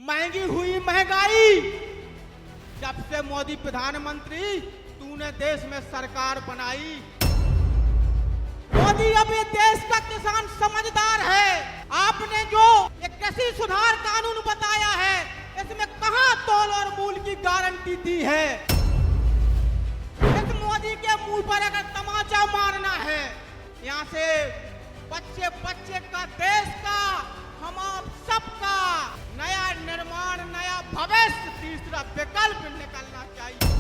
महंगी हुई महंगाई। जब से मोदी प्रधानमंत्री तूने देश में सरकार बनाई। मोदी अब ये देश का किसान समझदार है। आपने जो एक कृषि सुधार कानून बताया है, इसमें कहां तौल और मूल की गारंटी दी है। इस मोदी के मुंह पर अगर तमाचा मारना है, यहाँ से बच्चे बच्चे का, देश का, हम आप सबका नया निर्माण, नया भविष्य, तीसरा विकल्प निकलना चाहिए।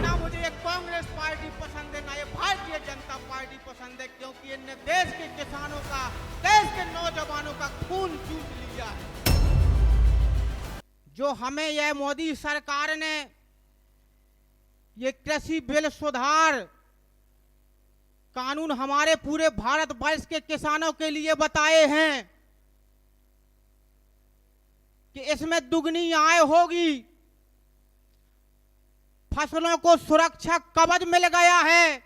ना मुझे ये कांग्रेस पार्टी पसंद है, ना ये भारतीय जनता पार्टी पसंद है, क्योंकि इनने देश के किसानों का, देश के नौजवानों का खून चूस लिया है। जो हमें यह मोदी सरकार ने ये कृषि बिल सुधार कानून हमारे पूरे भारत वर्ष के किसानों के लिए बताए हैं कि इसमें दुगनी आय होगी, फसलों को सुरक्षा कवच मिल गया है।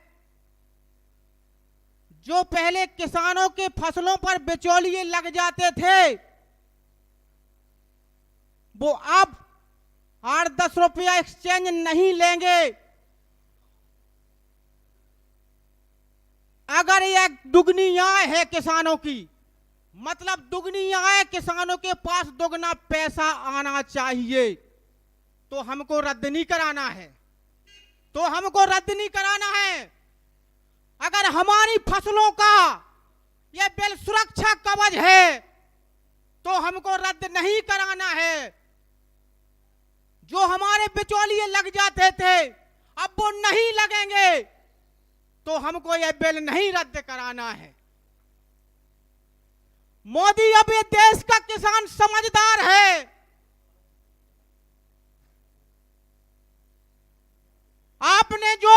जो पहले किसानों के फसलों पर बिचौलिए लग जाते थे, वो अब 8-10 रुपया एक्सचेंज नहीं लेंगे। अगर यह दुगनी आय है किसानों की, मतलब दुगनी आय, किसानों के पास दुगना पैसा आना चाहिए, तो हमको रद्द नहीं कराना है, तो हमको रद्द नहीं कराना है। अगर हमारी फसलों का यह बिल सुरक्षा कवच है, तो हमको रद्द नहीं कराना है। जो हमारे बिचौलिए लग जाते थे, अब वो नहीं लगेंगे, तो हमको यह बिल नहीं रद्द कराना है। मोदी अब ये देश का किसान समझदार है। आपने जो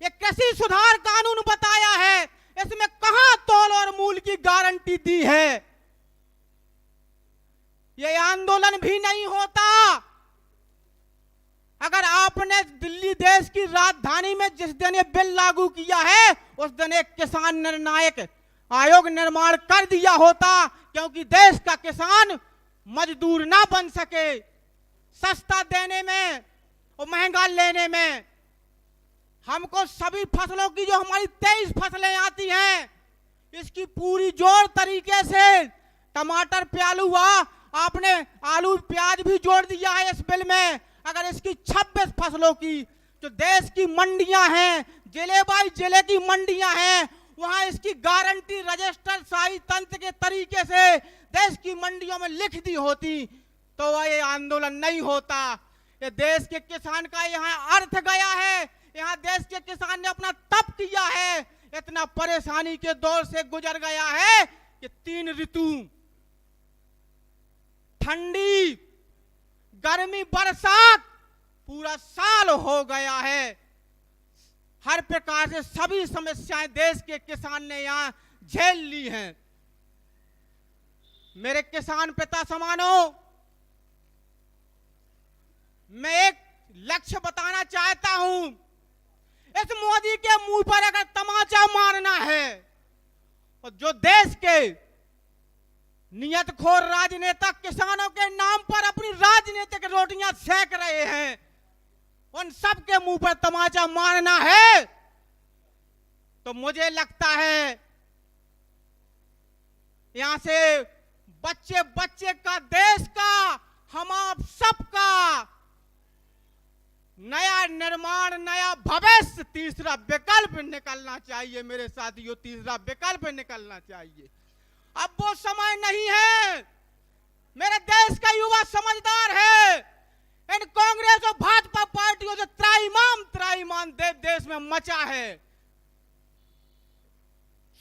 ये कृषि सुधार कानून बताया है, इसमें कहां तौल और मूल की गारंटी दी है। ये आंदोलन भी नहीं होता अगर आपने दिल्ली देश की राजधानी में जिस दिन ये बिल लागू किया है, उस दिन एक किसान निर्णायक आयोग निर्माण कर दिया होता, क्योंकि देश का किसान मजदूर ना बन सके। सस्ता देने में और महंगा लेने में हमको सभी फसलों की, जो हमारी 23 फसलें आती हैं, इसकी पूरी जोड़ तरीके से, टमाटर प्यालू हुआ, आपने आलू प्याज भी जोड़ दिया है इस बिल में। अगर इसकी 26 फसलों की जो देश की मंडियां हैं, जिले बाई जिले की मंडियां हैं, वहां इसकी गारंटी रजिस्टर शाही तंत्र के तरीके से देश की मंडियों में लिख दी होती, तो वह ये आंदोलन नहीं होता। ये देश के किसान का यहाँ अर्थ गया है। यहाँ देश के किसान ने अपना तप किया है, इतना परेशानी के दौर से गुजर गया है कि 3 ऋतु, ठंडी, गर्मी, बरसात, पूरा साल हो गया है। हर प्रकार से सभी समस्याएं देश के किसान ने यहां झेल ली हैं। मेरे किसान पिता समानों, मैं एक लक्ष्य बताना चाहता हूं। इस मोदी के मुंह पर अगर तमाचा मारना है, और जो देश के नियतखोर राजनेता किसानों के नाम पर अपनी राजनीतिक रोटियां सेक रहे हैं, उन सब के मुंह पर तमाचा मारना है, तो मुझे लगता है यहां से बच्चे बच्चे का, देश का, हम आप सबका नया निर्माण, नया भविष्य, तीसरा विकल्प निकलना चाहिए। मेरे साथियों, तीसरा विकल्प निकलना चाहिए। अब वो समय नहीं है। मेरे देश का युवा समझदार है। इन कांग्रेस और भाजपा पार्टियों से त्राईमान देश में मचा है।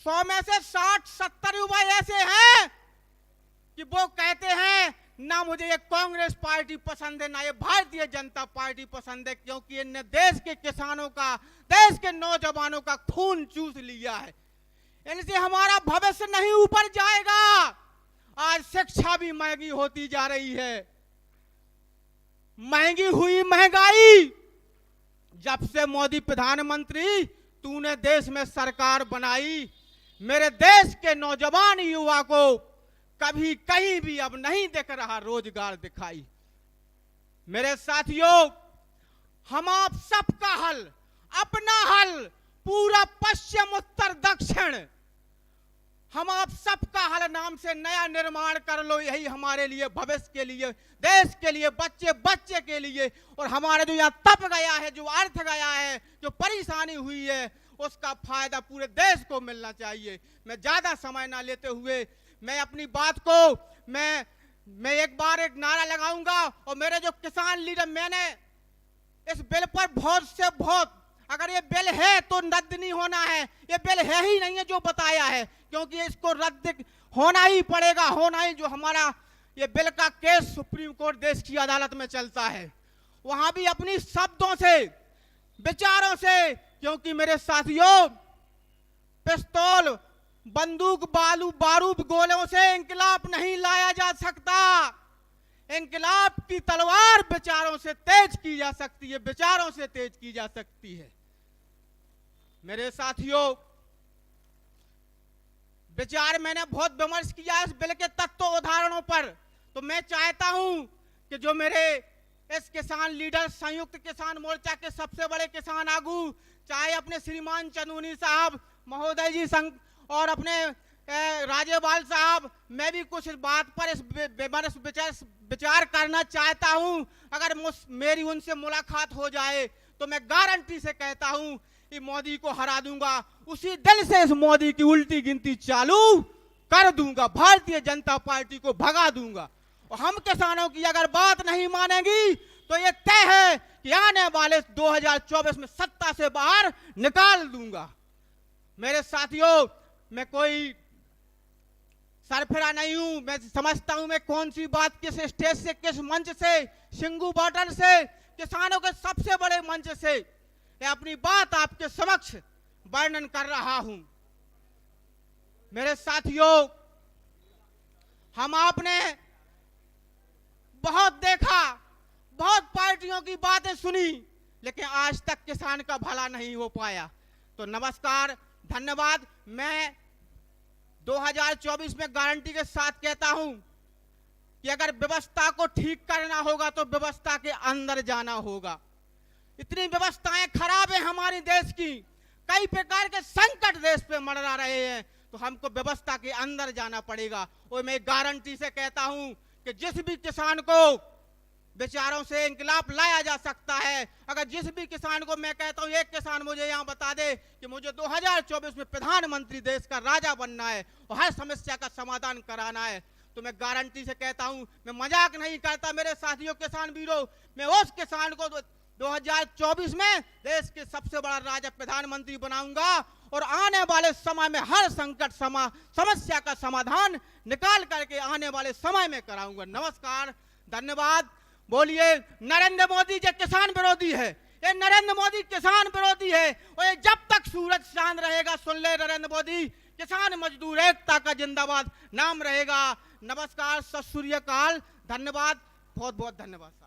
100 में से 60-70 युवा ऐसे हैं कि वो कहते हैं ना मुझे ये कांग्रेस पार्टी पसंद है, ना ये भारतीय जनता पार्टी पसंद है, क्योंकि इनने देश के किसानों का, देश के नौजवानों का खून चूस लिया है। इनसे हमारा भविष्य नहीं ऊपर जाएगा। आज शिक्षा भी महंगी होती जा रही है। महंगी हुई महंगाई। जब से मोदी प्रधानमंत्री तूने देश में सरकार बनाई, मेरे देश के नौजवान युवा को कभी कहीं भी अब नहीं दिख रहा रोजगार दिखाई। मेरे साथियों, हम आप सबका हल, अपना हल, पूरा पश्चिम उत्तर दक्षिण, हम आप सबका हल नाम से नया निर्माण कर लो। यही हमारे लिए, भविष्य के लिए, देश के लिए, बच्चे बच्चे के लिए, और हमारे जो यहाँ तप गया है, जो अर्थ गया है, जो परेशानी हुई है, उसका फायदा पूरे देश को मिलना चाहिए। मैं ज्यादा समय ना लेते हुए मैं अपनी बात को मैं एक बार एक नारा लगाऊंगा। और मेरे जो किसान लीडर, मैंने इस बिल पर बहुत से बहुत, अगर ये बिल है तो रद्द नहीं होना है, ये बिल है ही नहीं है जो बताया है, क्योंकि इसको रद्द होना ही पड़ेगा, होना ही। जो हमारा ये बिल का केस सुप्रीम कोर्ट देश की अदालत में चलता है, वहां भी अपनी शब्दों से, विचारों से, क्योंकि मेरे साथियों, पिस्तौल, बंदूक, बारूद, गोलों से इंकलाब नहीं लाया जा सकता। इंकलाब की तलवार विचारों से तेज की जा सकती है, विचारों से तेज की जा सकती है। मेरे साथियों, विचार मैंने बहुत विमर्श किया इस बिल के तत्व उदाहरणों पर, तो मैं चाहता हूं कि जो मेरे इस किसान लीडर, संयुक्त किसान मोर्चा के सबसे बड़े किसान आगू, चाहे अपने श्रीमान चनूनी साहब महोदय जी संघ और अपने राजेवाल साहब, मैं भी कुछ बात पर इस विचार करना चाहता हूं। अगर मेरी उनसे मुलाकात हो जाए तो मैं गारंटी से कहता हूं कि मोदी को हरा दूंगा। उसी दिल से इस मोदी की उल्टी गिनती चालू कर दूंगा, भारतीय जनता पार्टी को भगा दूंगा। और हम किसानों की अगर बात नहीं मानेंगी तो ये तय है कि आने वाले 2024 में सत्ता से बाहर निकाल दूंगा। मेरे साथियों, मैं कोई सरफिरा नहीं हूं, मैं समझता हूं मैं कौन सी बात किस स्टेज से, किस मंच से, सिंगू बॉर्डर से, किसानों के सबसे बड़े मंच से मैं अपनी बात आपके समक्ष वर्णन कर रहा हूं। मेरे साथियों, हम आपने बहुत देखा, बहुत पार्टियों की बातें सुनी, लेकिन आज तक किसान का भला नहीं हो पाया। तो नमस्कार, धन्यवाद। मैं 2024 में गारंटी के साथ कहता हूं कि अगर व्यवस्था को ठीक करना होगा तो व्यवस्था के अंदर जाना होगा। इतनी व्यवस्थाएं खराब है हमारे देश की, कई प्रकार के संकट देश पे मंडरा रहे हैं, तो हमको व्यवस्था के अंदर जाना पड़ेगा। और मैं गारंटी से कहता हूं कि जिस भी किसान को विचारों से इंकलाब लाया जा सकता है, अगर जिस भी किसान को, मैं कहता हूं एक किसान मुझे यहां बता दे कि मुझे 2024 में प्रधानमंत्री देश का राजा बनना है और हर समस्या का समाधान कराना है, तो मैं गारंटी से कहता हूं, मैं मजाक नहीं करता मेरे साथियों किसान वीरों, मैं उस किसान को 2024 में देश के सबसे बड़ा राजा प्रधानमंत्री बनाऊंगा और आने वाले समय में हर संकट समस्या का समाधान निकाल करके आने वाले समय में कराऊंगा। नमस्कार, धन्यवाद। बोलिए, नरेंद्र मोदी जो किसान विरोधी है, ये नरेंद्र मोदी किसान विरोधी है, और ये जब तक सूरज चांद रहेगा, सुन ले नरेंद्र मोदी, किसान मजदूर एकता का जिंदाबाद नाम रहेगा। नमस्कार, सत श्री अकाल, धन्यवाद, बहुत बहुत धन्यवाद।